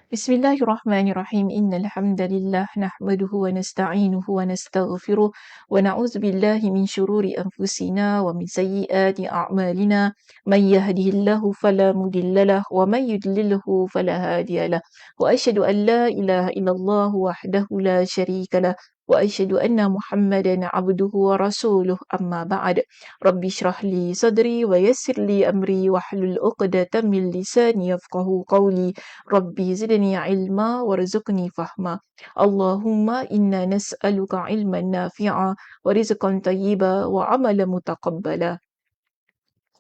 Bismillahirrahmanirrahim. Innal hamdalillah nahmaduhu wa nasta'inuhu wa nastaghfiruh wa na'udzu billahi min syururi anfusina wa min sayyiati a'malina. May yahdihillahu fala mudhillalah wa may yudlilhu fala hadiyalah. Wa asyhadu an la ilaha illallah wahdahu la syarikalah wa asyhadu anna Muhammadan 'abduhu wa rasuluh. Amma ba'd. Rabbi shrah li sadri wa yassir li amri wahlul 'uqdatam min lisani yafqahu qawli. Rabbi zidni ilma warzuqni fahma. Allahumma inna nas'aluka ilman nafi'a wa rizqan tayyiba wa amalan mutaqabbala.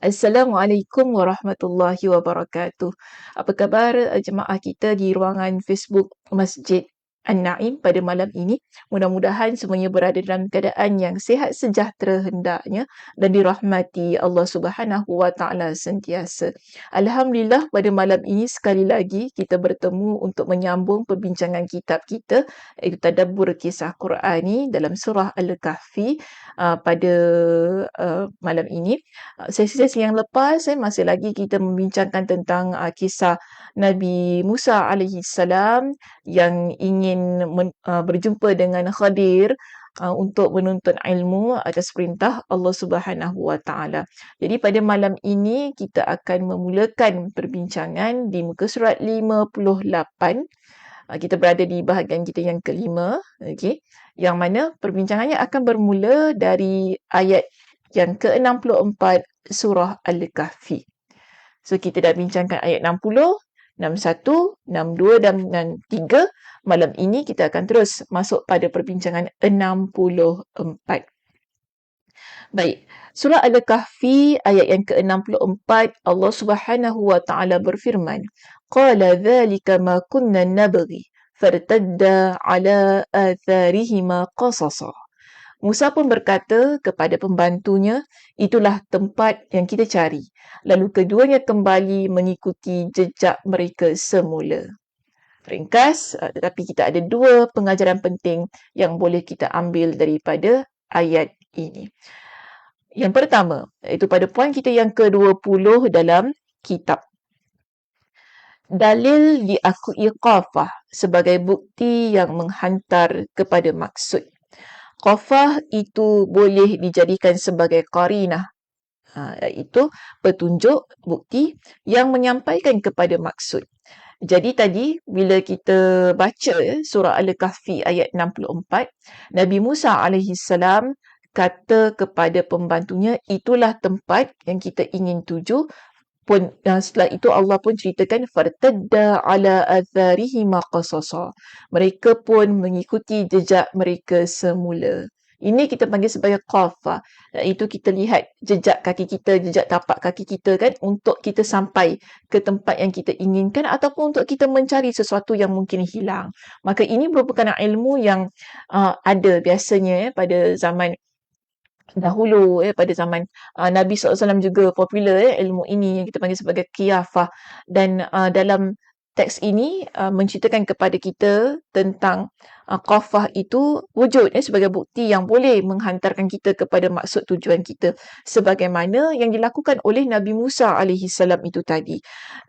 Assalamualaikum warahmatullahi wabarakatuh. Apa khabar jemaah kita di ruangan Facebook Masjid An-Naim pada malam ini? Mudah-mudahan semuanya berada dalam keadaan yang sihat sejahtera hendaknya dan dirahmati Allah Subhanahu wa taala sentiasa. Alhamdulillah pada malam ini sekali lagi kita bertemu untuk menyambung perbincangan kitab kita iaitu tadabbur kisah Qurani dalam surah Al-Kahfi pada malam ini. Sesi-sesi yang lepas masih lagi kita membincangkan tentang kisah Nabi Musa alaihi salam yang ingin berjumpa dengan Khadir untuk menuntut ilmu atas perintah Allah Subhanahu wa taala. Jadi pada malam ini kita akan memulakan perbincangan di muka surat 58. Kita berada di bahagian kita yang kelima, okey. Yang mana perbincangannya akan bermula dari ayat yang ke-64 surah Al-Kahfi. So kita dah bincangkan ayat 60, 61, 62 dan 63. Malam ini kita akan terus masuk pada perbincangan 64. Baik, surah Al-Kahfi ayat yang ke-64 Allah Subhanahu wa taala berfirman, qala dzalika ma kunna nabghi fartadda ala atharihima qasasa. Musa pun berkata kepada pembantunya, itulah tempat yang kita cari. Lalu keduanya kembali mengikuti jejak mereka semula. Ringkas, tetapi kita ada dua pengajaran penting yang boleh kita ambil daripada ayat ini. Yang pertama, iaitu pada poin kita yang ke-20 dalam kitab. Dalil diakui qafah sebagai bukti yang menghantar kepada maksud. Qafah itu boleh dijadikan sebagai qarinah, iaitu petunjuk, bukti yang menyampaikan kepada maksud. Jadi tadi bila kita baca surah Al-Kahfi ayat 64, Nabi Musa alaihi salam kata kepada pembantunya, itulah tempat yang kita ingin tuju. Setelah itu Allah pun ceritakan fartadda ala atharihima qasasa. Mereka pun mengikuti jejak mereka semula. Ini kita panggil sebagai qafah. Iaitu kita lihat jejak kaki kita, jejak tapak kaki kita kan untuk kita sampai ke tempat yang kita inginkan ataupun untuk kita mencari sesuatu yang mungkin hilang. Maka ini merupakan ilmu yang ada biasanya pada zaman dahulu pada zaman Nabi SAW juga popular ilmu ini yang kita panggil sebagai qiyafah dan dalam teks ini menceritakan kepada kita tentang qafah itu wujud sebagai bukti yang boleh menghantarkan kita kepada maksud tujuan kita sebagaimana yang dilakukan oleh Nabi Musa alaihi salam itu tadi.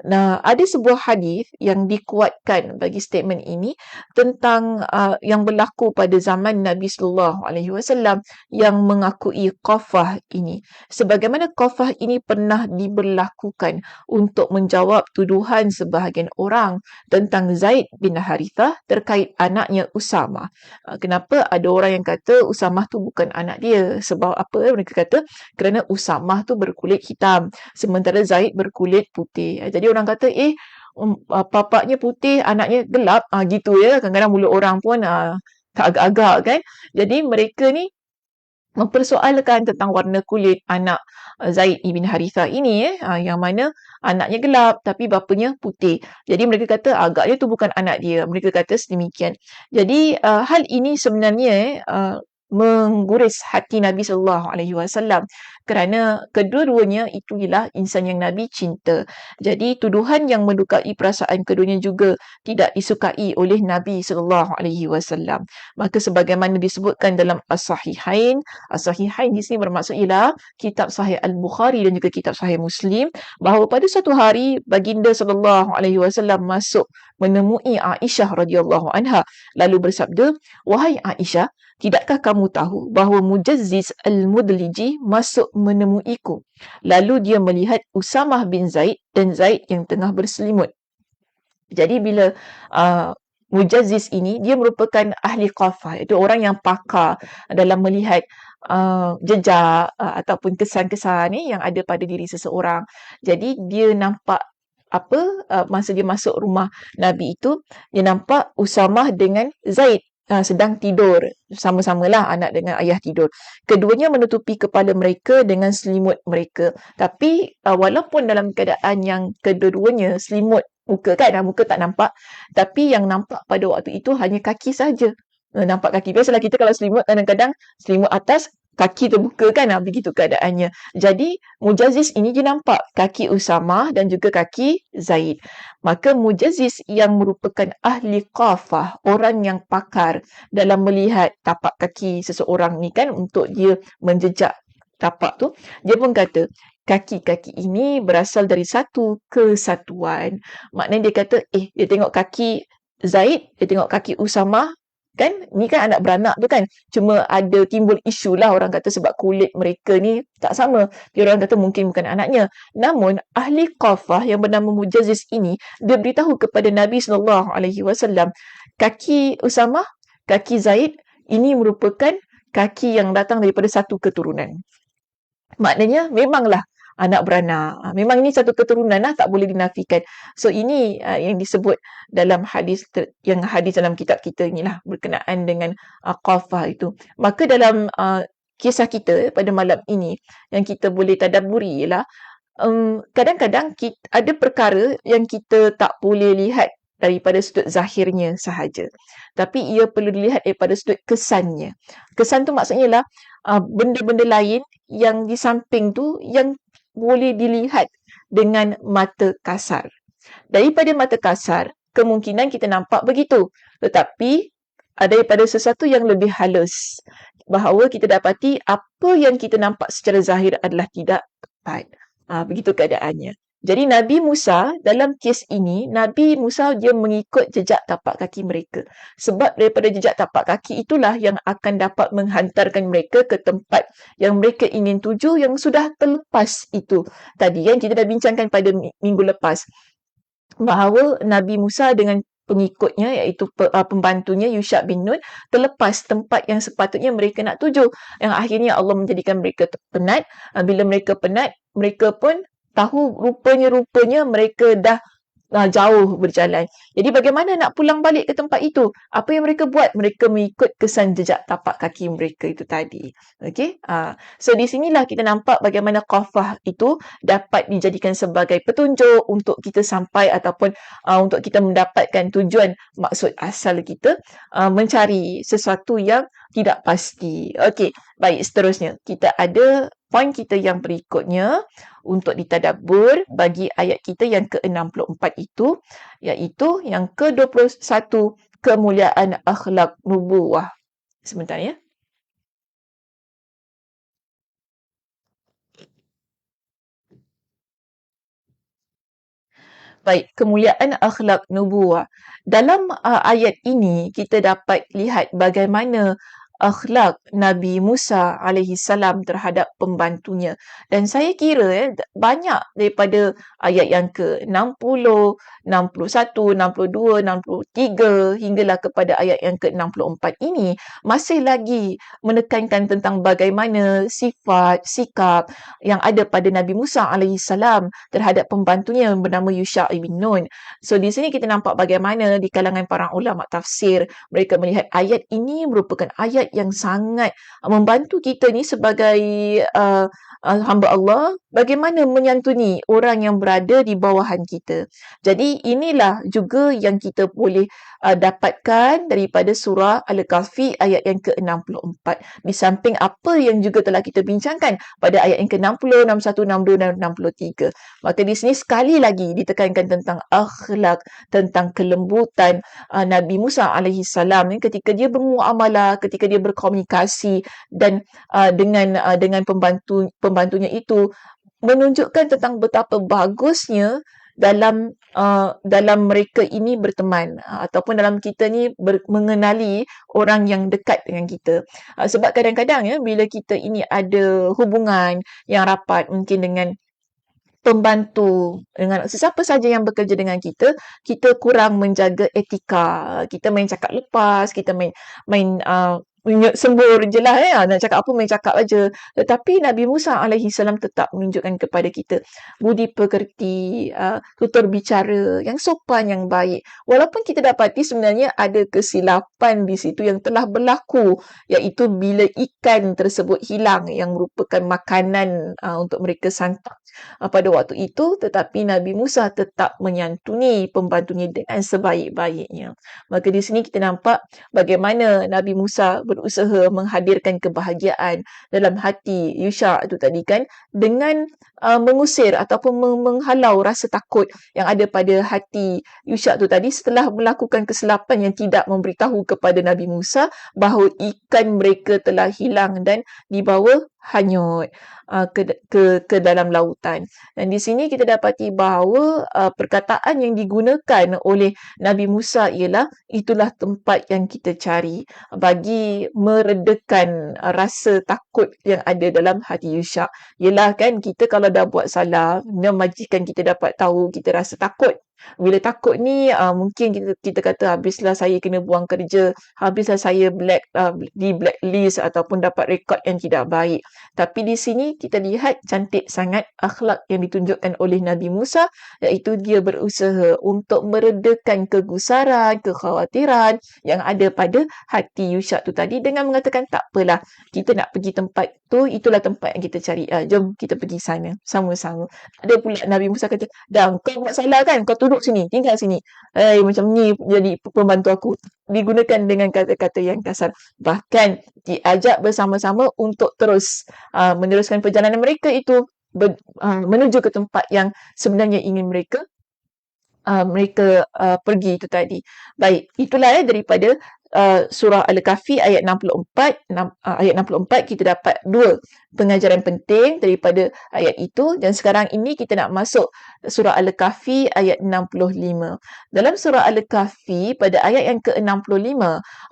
Nah, ada sebuah hadis yang dikuatkan bagi statement ini tentang yang berlaku pada zaman Nabi sallallahu alaihi wasallam yang mengakui qafah ini. Sebagaimana qafah ini pernah diberlakukan untuk menjawab tuduhan sebahagian orang tentang Zaid bin Harithah terkait anaknya Usamah. Kenapa ada orang yang kata Usamah tu bukan anak dia? Sebab apa? Mereka kata kerana Usamah tu berkulit hitam sementara Zaid berkulit putih. Jadi orang kata bapaknya putih, anaknya gelap. Gitu ya. Kadang-kadang mulut orang pun agak-agak kan. Jadi mereka ni mempersoalkan tentang warna kulit anak Zaid ibn Harithah ini yang mana anaknya gelap tapi bapanya putih. Jadi mereka kata agaknya tu bukan anak dia. Mereka kata sedemikian. Jadi hal ini sebenarnya mengguris hati Nabi sallallahu alaihi wasallam kerana kedua-duanya itu ialah insan yang Nabi cinta. Jadi tuduhan yang melukai perasaan keduanya juga tidak disukai oleh Nabi SAW. Maka sebagaimana disebutkan dalam As-Sahihain, As-Sahihain di sini bermaksud ialah kitab Sahih Al-Bukhari dan juga kitab Sahih Muslim, bahawa pada suatu hari baginda SAW masuk menemui Aisyah radhiyallahu anha lalu bersabda, "Wahai Aisyah, tidakkah kamu tahu bahawa Mujazziz Al-Mudliji masuk menemuiku?" Lalu dia melihat Usamah bin Zaid dan Zaid yang tengah berselimut. Jadi bila Mujazziz ini, dia merupakan ahli qafah, iaitu orang yang pakar dalam melihat jejak ataupun kesan-kesan yang ada pada diri seseorang. Jadi dia nampak masa dia masuk rumah Nabi itu, dia nampak Usamah dengan Zaid sedang tidur. Sama-samalah anak dengan ayah tidur. Keduanya menutupi kepala mereka dengan selimut mereka. Tapi walaupun dalam keadaan yang kedua-duanya selimut muka kan, muka tak nampak, tapi yang nampak pada waktu itu hanya kaki saja. Nampak kaki. Biasalah kita kalau selimut kadang-kadang selimut atas, kaki terbuka kan, begitu keadaannya. Jadi Mujazziz ini dia nampak kaki Usamah dan juga kaki Zaid. Maka Mujazziz yang merupakan ahli qafah, orang yang pakar dalam melihat tapak kaki seseorang ni kan, untuk dia menjejak tapak tu, dia pun kata kaki-kaki ini berasal dari satu kesatuan. Maknanya dia kata, dia tengok kaki Zaid, dia tengok kaki Usamah, kan ni kan anak beranak tu kan, cuma ada timbul isu lah, orang kata sebab kulit mereka ni tak sama, dia orang kata mungkin bukan anaknya. Namun ahli qafah yang bernama Mujazziz ini, dia beritahu kepada Nabi SAW, kaki Usamah, kaki Zaid ini merupakan kaki yang datang daripada satu keturunan. Maknanya memanglah anak beranak. Memang ini satu keturunan lah, tak boleh dinafikan. So ini yang disebut dalam hadis yang hadis dalam kitab kita inilah berkenaan dengan qafah itu. Maka dalam kisah kita pada malam ini yang kita boleh tadabburi ialah kadang-kadang ada perkara yang kita tak boleh lihat daripada sudut zahirnya sahaja, tapi ia perlu dilihat daripada sudut kesannya. Kesan tu maksudnya ialah benda-benda lain yang di samping tu yang boleh dilihat dengan mata kasar. Daripada mata kasar, kemungkinan kita nampak begitu. Tetapi daripada sesuatu yang lebih halus, bahawa kita dapati apa yang kita nampak secara zahir adalah tidak tepat. Begitu keadaannya. Jadi Nabi Musa, dalam kes ini, Nabi Musa dia mengikut jejak tapak kaki mereka. Sebab daripada jejak tapak kaki itulah yang akan dapat menghantarkan mereka ke tempat yang mereka ingin tuju, yang sudah terlepas itu. Tadi kan kita dah bincangkan pada minggu lepas, bahawa Nabi Musa dengan pengikutnya, iaitu pembantunya Yusha bin Nun, terlepas tempat yang sepatutnya mereka nak tuju, yang akhirnya Allah menjadikan mereka penat. Bila mereka penat, mereka pun tahu rupanya mereka dah jauh berjalan. Jadi bagaimana nak pulang balik ke tempat itu? Apa yang mereka buat? Mereka mengikut kesan jejak tapak kaki mereka itu tadi. Okey? So di sinilah kita nampak bagaimana qafah itu dapat dijadikan sebagai petunjuk untuk kita sampai ataupun untuk kita mendapatkan tujuan maksud asal kita, mencari sesuatu yang tidak pasti. Okey, baik, seterusnya kita ada poin kita yang berikutnya untuk ditadabbur bagi ayat kita yang ke-64 itu, iaitu yang ke-21, kemuliaan akhlak nubuwah. Sebentar ya. Baik, kemuliaan akhlak nubuwah. Dalam ayat ini kita dapat lihat bagaimana akhlak Nabi Musa alaihi salam terhadap pembantunya. Dan saya kira banyak daripada ayat yang ke-60, 61, 62, 63 hinggalah kepada ayat yang ke-64 ini masih lagi menekankan tentang bagaimana sifat, sikap yang ada pada Nabi Musa alaihi salam terhadap pembantunya yang bernama Yusha bin Nun. So di sini kita nampak bagaimana di kalangan para ulama tafsir mereka melihat ayat ini merupakan ayat yang sangat membantu kita ni sebagai hamba Allah, bagaimana menyantuni orang yang berada di bawahan kita. Jadi inilah juga yang kita boleh dapatkan daripada surah Al-Kahfi ayat yang ke-64. Di samping apa yang juga telah kita bincangkan pada ayat yang ke-60, 61, 62 dan 63. Maka di sini sekali lagi ditekankan tentang akhlak, tentang kelembutan Nabi Musa alaihi salam ketika dia bermuamalah, ketika dia berkomunikasi dan dengan pembantunya itu menunjukkan tentang betapa bagusnya dalam mereka ini berteman ataupun dalam kita ni mengenali orang yang dekat dengan kita. Sebab kadang-kadang ya bila kita ini ada hubungan yang rapat mungkin dengan pembantu, dengan sesiapa saja yang bekerja dengan kita kurang menjaga etika. Kita main cakap lepas, kita main sembur je lah ya. Nak cakap apa main cakap aja. Tetapi Nabi Musa alaihi salam tetap menunjukkan kepada kita budi pekerti, tutur bicara yang sopan, yang baik. Walaupun kita dapati sebenarnya ada kesilapan di situ yang telah berlaku, iaitu bila ikan tersebut hilang yang merupakan makanan untuk mereka santap pada waktu itu, tetapi Nabi Musa tetap menyantuni pembantunya dengan sebaik-baiknya. Maka di sini kita nampak bagaimana Nabi Musa berusaha menghadirkan kebahagiaan dalam hati Yusha itu tadi kan, dengan mengusir ataupun menghalau rasa takut yang ada pada hati Yusha itu tadi setelah melakukan kesilapan yang tidak memberitahu kepada Nabi Musa bahawa ikan mereka telah hilang dan dibawa hanyut ke dalam lautan. Dan di sini kita dapati bahawa perkataan yang digunakan oleh Nabi Musa ialah itulah tempat yang kita cari bagi meredakan rasa takut yang ada dalam hati Yusha. Yelah kan kita kalau dah buat salah, majikan kita dapat tahu, kita rasa takut. Bila takut ni mungkin kita kata habislah saya kena buang kerja, habislah saya di blacklist ataupun dapat rekod yang tidak baik. Tapi di sini kita lihat cantik sangat akhlak yang ditunjukkan oleh Nabi Musa, iaitu dia berusaha untuk meredakan kegusaran, kekhawatiran yang ada pada hati Yusha tu tadi dengan mengatakan tak apalah, kita nak pergi tempat tu, itulah tempat yang kita cari. Jom kita pergi sana sama-sama. Ada pula Nabi Musa kata, dah kau buat salah kan, kau duduk sini, tinggal sini. Macam ni jadi pembantu aku. Digunakan dengan kata-kata yang kasar. Bahkan diajak bersama-sama untuk terus meneruskan perjalanan mereka itu menuju ke tempat yang sebenarnya ingin mereka pergi itu tadi. Baik, itulah daripada surah Al-Kahfi ayat 64. Ayat 64 kita dapat dua pengajaran penting daripada ayat itu, dan sekarang ini kita nak masuk surah Al-Kahfi ayat 65. Dalam surah Al-Kahfi pada ayat yang ke-65,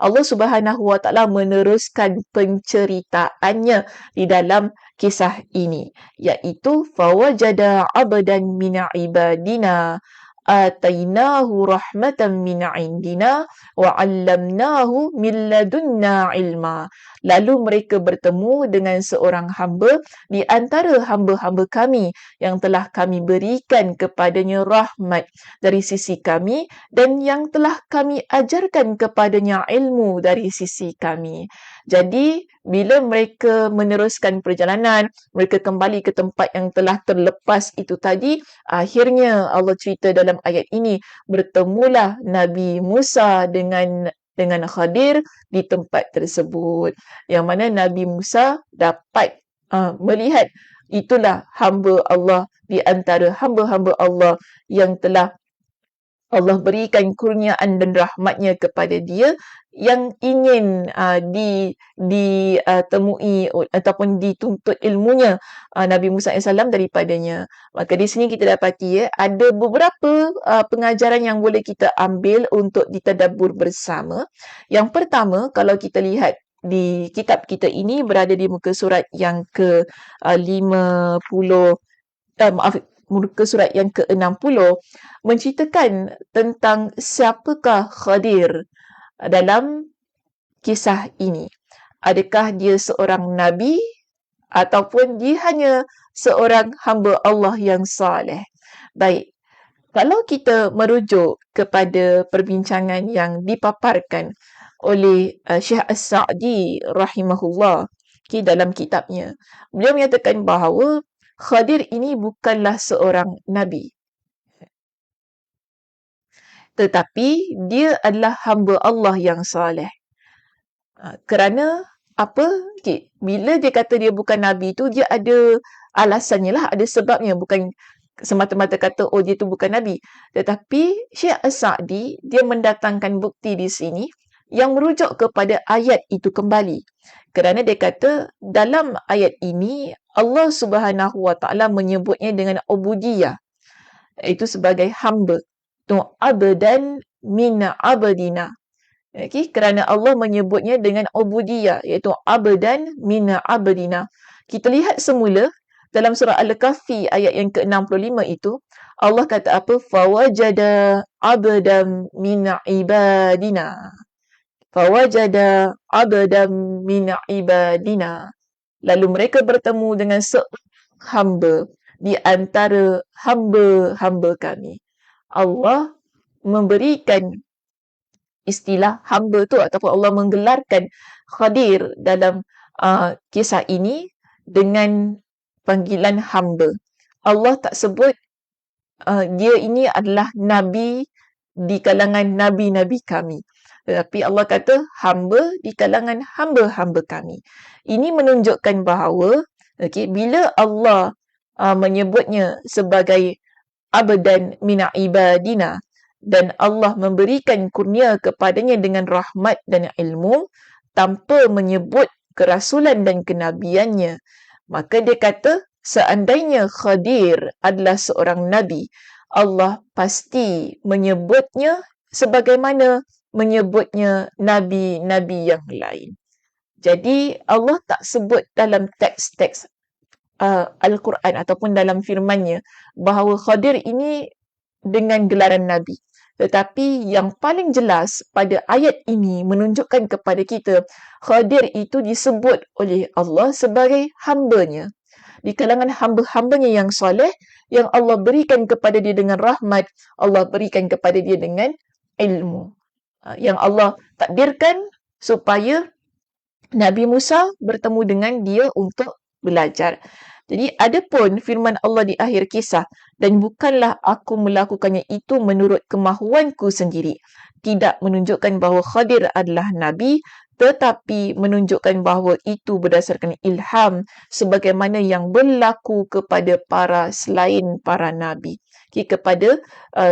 Allah Subhanahu Wa Taala meneruskan penceritaannya di dalam kisah ini, iaitu fawajada 'abdan min 'ibadina atainahu rahmatan min indina wa 'allamnahu min ladunna ilma. Lalu mereka bertemu dengan seorang hamba di antara hamba-hamba kami yang telah kami berikan kepadanya rahmat dari sisi kami dan yang telah kami ajarkan kepadanya ilmu dari sisi kami. Jadi bila mereka meneruskan perjalanan, mereka kembali ke tempat yang telah terlepas itu tadi, akhirnya Allah cerita dalam ayat ini, bertemulah Nabi Musa dengan Khadir di tempat tersebut. Yang mana Nabi Musa dapat melihat itulah hamba Allah di antara hamba-hamba Allah yang telah Allah berikan kurniaan dan rahmatnya kepada dia, yang ingin ditemui ataupun dituntut ilmunya Nabi Musa AS daripadanya. Maka di sini kita dapati ada beberapa pengajaran yang boleh kita ambil untuk ditadabbur bersama. Yang pertama, kalau kita lihat di kitab kita ini berada di muka surat yang ke-50, muka surat yang ke-60, menceritakan tentang siapakah Khadir dalam kisah ini. Adakah dia seorang nabi ataupun dia hanya seorang hamba Allah yang saleh? Baik, kalau kita merujuk kepada perbincangan yang dipaparkan oleh Syekh As-Sa'di rahimahullah dalam kitabnya, beliau menyatakan bahawa Khadir ini bukanlah seorang nabi. tetapi dia adalah hamba Allah yang soleh. Kerana apa? Okay, bila dia kata dia bukan Nabi tu, dia ada alasannya lah, ada sebabnya. Bukan semata-mata kata, oh dia tu bukan Nabi. Tetapi Syekh As-Sa'di, dia mendatangkan bukti di sini yang merujuk kepada ayat itu kembali. Kerana dia kata, dalam ayat ini, Allah Subhanahu Wa Ta'ala menyebutnya dengan ubudiyah, iaitu sebagai hamba. Tu abdan min abdina. Okay, kerana Allah menyebutnya dengan ubudiyah, iaitu abdan min abdina. Kita lihat semula dalam surah Al-Kahfi ayat yang ke-65 itu, Allah kata apa? Fawajada abdan min ibadina. Fawajada abdan min ibadina. Lalu mereka bertemu dengan seorang hamba di antara hamba-hamba kami. Allah memberikan istilah hamba tu ataupun Allah menggelarkan Khadir dalam kisah ini dengan panggilan hamba. Allah tak sebut dia ini adalah Nabi di kalangan Nabi-Nabi kami. Tetapi Allah kata hamba di kalangan hamba-hamba kami. Ini menunjukkan bahawa bila Allah menyebutnya sebagai abdan min ibadina dan Allah memberikan kurnia kepadanya dengan rahmat dan ilmu tanpa menyebut kerasulan dan kenabiannya, maka dia kata seandainya Khadir adalah seorang Nabi, Allah pasti menyebutnya sebagaimana menyebutnya Nabi-Nabi yang lain. Jadi Allah tak sebut dalam teks-teks Al-Quran ataupun dalam firman-Nya bahawa Khadir ini dengan gelaran Nabi. Tetapi yang paling jelas pada ayat ini menunjukkan kepada kita Khadir itu disebut oleh Allah sebagai hamba-Nya. Di kalangan hamba-hambanya yang soleh, yang Allah berikan kepada dia dengan rahmat, Allah berikan kepada dia dengan ilmu. Yang Allah takdirkan supaya Nabi Musa bertemu dengan dia untuk belajar. Jadi ada pun firman Allah di akhir kisah, dan bukanlah aku melakukannya itu menurut kemahuanku sendiri. Tidak menunjukkan bahawa Khadir adalah Nabi, tetapi menunjukkan bahawa itu berdasarkan ilham sebagaimana yang berlaku kepada para selain para Nabi. Kepada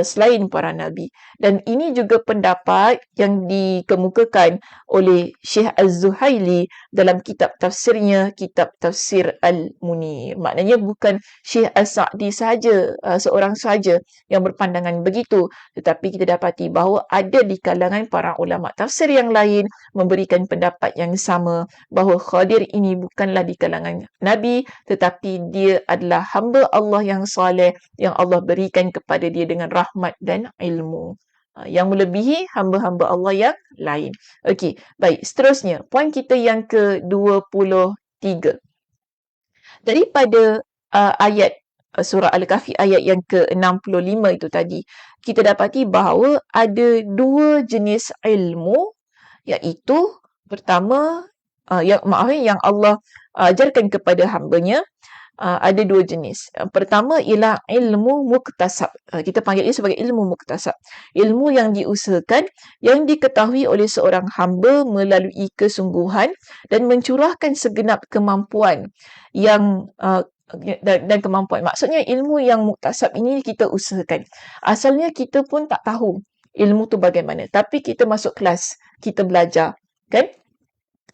selain para Nabi. Dan ini juga pendapat yang dikemukakan oleh Syekh Az-Zuhaili dalam kitab tafsirnya, kitab Tafsir Al-Munir. Maknanya bukan Syekh As-Sa'di sahaja, seorang sahaja yang berpandangan begitu. Tetapi kita dapati bahawa ada di kalangan para ulama tafsir yang lain memberikan pendapat yang sama bahawa Khadir ini bukanlah di kalangan Nabi, tetapi dia adalah hamba Allah yang soleh, yang Allah berikan kepada dia dengan rahmat dan ilmu. Yang melebihi hamba-hamba Allah yang lain. Okey, baik. Seterusnya, poin kita yang ke-23. Daripada ayat surah Al-Kahfi ayat yang ke-65 itu tadi, kita dapati bahawa ada dua jenis ilmu, iaitu pertama, yang Allah ajarkan kepada hamba-Nya, ada dua jenis. Pertama ialah ilmu muktasab. Kita panggil ia sebagai ilmu muktasab. Ilmu yang diusahakan, yang diketahui oleh seorang hamba melalui kesungguhan dan mencurahkan segenap kemampuan yang dan kemampuan. Maksudnya ilmu yang muktasab ini kita usahakan. Asalnya kita pun tak tahu ilmu tu bagaimana. Tapi kita masuk kelas, kita belajar. Kan?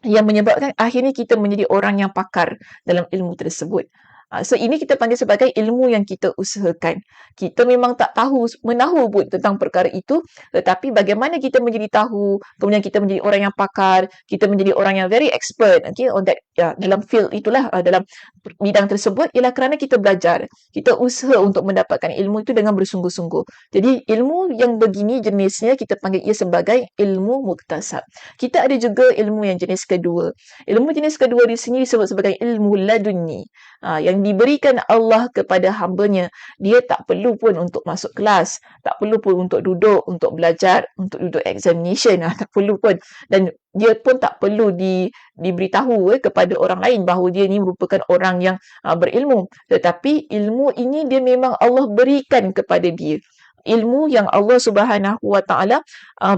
Yang menyebabkan akhirnya kita menjadi orang yang pakar dalam ilmu tersebut. So ini kita panggil sebagai ilmu yang kita usahakan. Kita memang tak menahu pun tentang perkara itu, tetapi bagaimana kita menjadi tahu, kemudian kita menjadi orang yang pakar, kita menjadi orang yang very expert, on that, dalam field itulah, dalam bidang tersebut, ialah kerana kita belajar, kita usaha untuk mendapatkan ilmu itu dengan bersungguh-sungguh. Jadi ilmu yang begini jenisnya kita panggil ia sebagai ilmu muktasab. Kita ada juga ilmu yang jenis kedua. Ilmu jenis kedua di sini disebut sebagai ilmu laduni, yang diberikan Allah kepada hamba-Nya. Dia tak perlu pun untuk masuk kelas, tak perlu pun untuk duduk, untuk belajar, untuk duduk examination, tak perlu pun. Dan dia pun tak perlu diberitahu kepada orang lain bahawa dia ni merupakan orang yang berilmu. Tetapi ilmu ini dia memang Allah berikan kepada dia. ilmu yang Allah Subhanahu Wa Taala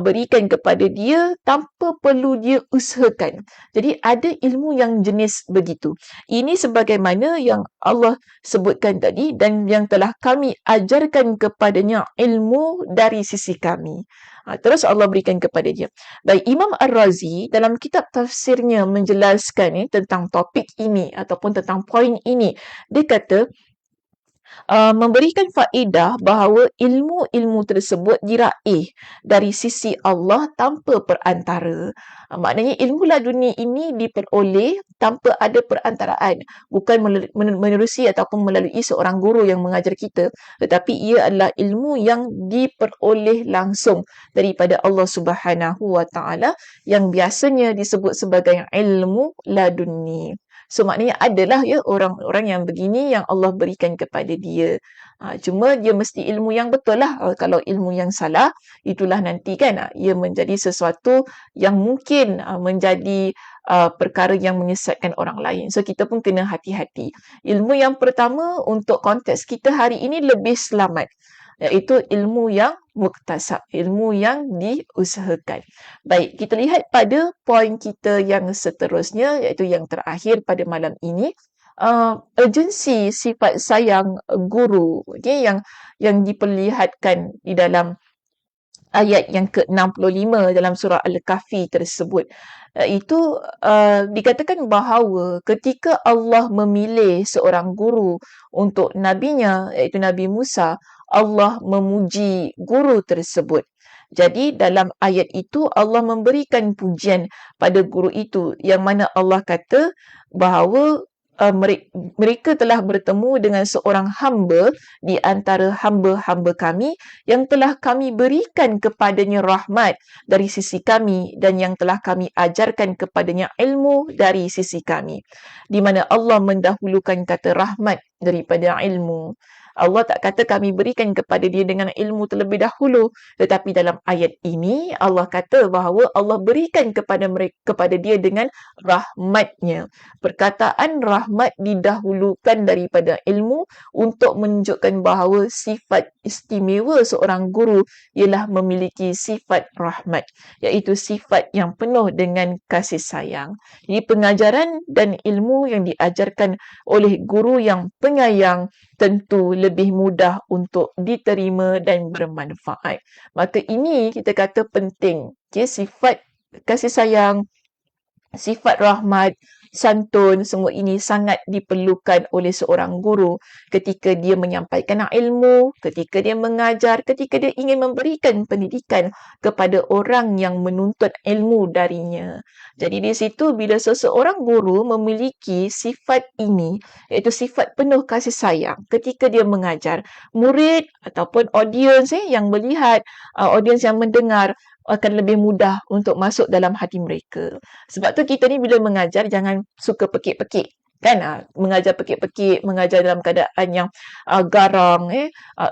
berikan kepada dia tanpa perlu dia usahakan. Jadi ada ilmu yang jenis begitu. Ini sebagaimana yang Allah sebutkan tadi dan yang telah kami ajarkan kepadanya ilmu dari sisi kami. Terus Allah berikan kepada dia. Baik, Imam Ar-Razi dalam kitab tafsirnya menjelaskan tentang topik ini ataupun tentang poin ini. Dia kata, memberikan faedah bahawa ilmu-ilmu tersebut diraih dari sisi Allah tanpa perantara. Maknanya ilmu laduni ini diperoleh tanpa ada perantaraan. Bukan menerusi ataupun melalui seorang guru yang mengajar kita. Tetapi ia adalah ilmu yang diperoleh langsung daripada Allah Subhanahu Wa Taala yang biasanya disebut sebagai ilmu laduni. So maknanya adalah ya orang-orang yang begini yang Allah berikan kepada dia. Cuma dia mesti ilmu yang betul lah. Kalau ilmu yang salah, itulah nanti kan ia menjadi sesuatu yang mungkin menjadi perkara yang menyesatkan orang lain. So kita pun kena hati-hati. Ilmu yang pertama untuk konteks kita hari ini lebih selamat. Iaitu ilmu yang muktasab, ilmu yang diusahakan. Baik, kita lihat pada poin kita yang seterusnya, iaitu yang terakhir pada malam ini. Urgensi sifat sayang guru, okay, yang diperlihatkan di dalam ayat yang ke-65 dalam surah Al-Kahfi tersebut. Itu dikatakan bahawa ketika Allah memilih seorang guru untuk nabinya, iaitu Nabi Musa, Allah memuji guru tersebut. Jadi dalam ayat itu Allah memberikan pujian pada guru itu, yang mana Allah kata bahawa mereka telah bertemu dengan seorang hamba di antara hamba-hamba kami yang telah kami berikan kepadanya rahmat dari sisi kami dan yang telah kami ajarkan kepadanya ilmu dari sisi kami. Di mana Allah mendahulukan kata rahmat daripada ilmu. Allah tak kata kami berikan kepada dia dengan ilmu terlebih dahulu, tetapi dalam ayat ini Allah kata bahawa Allah berikan kepada dia dengan rahmatnya. Perkataan rahmat didahulukan daripada ilmu untuk menunjukkan bahawa sifat istimewa seorang guru ialah memiliki sifat rahmat, iaitu sifat yang penuh dengan kasih sayang. Jadi pengajaran dan ilmu yang diajarkan oleh guru yang penyayang tentu lebih mudah untuk diterima dan bermanfaat. Maka ini kita kata penting. Okay? Sifat kasih sayang, sifat rahmat, santun, semua ini sangat diperlukan oleh seorang guru ketika dia menyampaikan ilmu, ketika dia mengajar, ketika dia ingin memberikan pendidikan kepada orang yang menuntut ilmu darinya. Jadi di situ bila seseorang guru memiliki sifat ini, iaitu sifat penuh kasih sayang ketika dia mengajar, murid ataupun audiens yang melihat, audiens yang mendengar akan lebih mudah untuk masuk dalam hati mereka. Sebab tu kita ni bila mengajar jangan suka pekik-pekik. Kan? Mengajar pekik-pekik, mengajar dalam keadaan yang garang.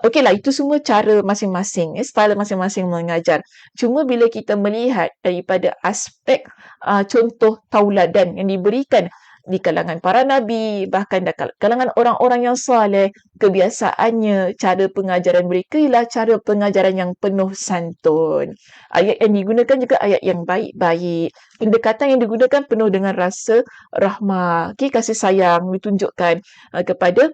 Okeylah, itu semua cara masing-masing. Style masing-masing mengajar. Cuma bila kita melihat daripada aspek contoh tauladan yang diberikan di kalangan para nabi, bahkan di kalangan orang-orang yang soleh, kebiasaannya, cara pengajaran mereka ialah cara pengajaran yang penuh santun. Ayat yang digunakan juga ayat yang baik-baik. Pendekatan yang digunakan penuh dengan rasa rahmah, kasih sayang ditunjukkan kepada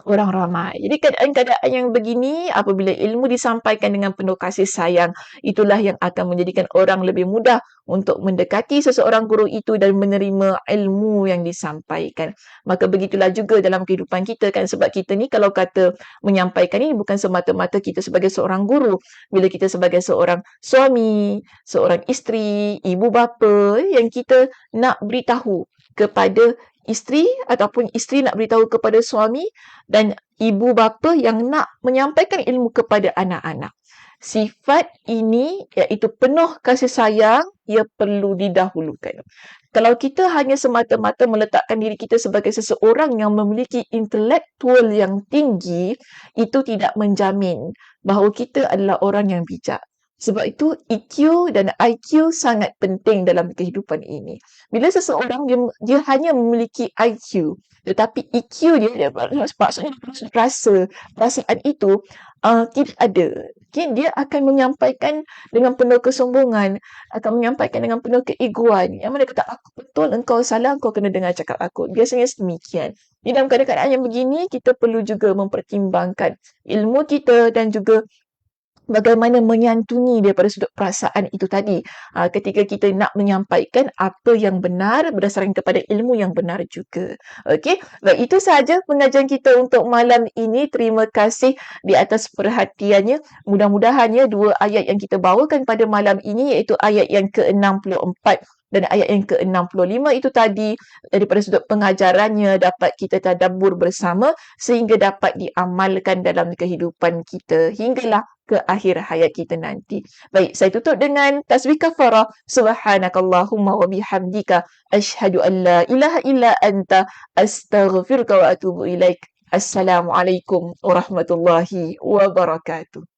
orang ramai. Jadi keadaan-keadaan yang begini, apabila ilmu disampaikan dengan penuh kasih sayang, itulah yang akan menjadikan orang lebih mudah untuk mendekati seseorang guru itu dan menerima ilmu yang disampaikan. Maka begitulah juga dalam kehidupan kita kan, sebab kita ni kalau kata menyampaikan ini bukan semata-mata kita sebagai seorang guru. Bila kita sebagai seorang suami, seorang isteri, ibu bapa yang kita nak beritahu kepada isteri ataupun isteri nak beritahu kepada suami dan ibu bapa yang nak menyampaikan ilmu kepada anak-anak. Sifat ini iaitu penuh kasih sayang, ia perlu didahulukan. Kalau kita hanya semata-mata meletakkan diri kita sebagai seseorang yang memiliki intelektual yang tinggi, itu tidak menjamin bahawa kita adalah orang yang bijak. Sebab itu EQ dan IQ sangat penting dalam kehidupan ini. Bila seseorang dia hanya memiliki IQ, tetapi EQ dia maksudnya rasa perasaan itu tidak ada. Okay? Dia akan menyampaikan dengan penuh kesombongan, akan menyampaikan dengan penuh keegoan. Yang mana kata aku betul, engkau salah, engkau kena dengar cakap aku. Biasanya demikian. Di dalam keadaan yang begini, kita perlu juga mempertimbangkan ilmu kita dan juga bagaimana menyantuni daripada sudut perasaan itu tadi. Ketika kita nak menyampaikan apa yang benar berdasarkan kepada ilmu yang benar juga. Okey, baik itu sahaja pengajian kita untuk malam ini. Terima kasih di atas perhatiannya. Mudah-mudahannya dua ayat yang kita bawakan pada malam ini iaitu ayat yang ke-64 dan ayat yang ke-65 itu tadi daripada sudut pengajarannya dapat kita tadabbur bersama sehingga dapat diamalkan dalam kehidupan kita hinggalah ke akhir hayat kita nanti. Baik, saya tutup dengan tasbih kafarah. Subhanakallahumma wa bihamdika asyhadu an la ilaha illa anta astaghfiruka wa atubu ilaik. Assalamualaikum warahmatullahi wabarakatuh.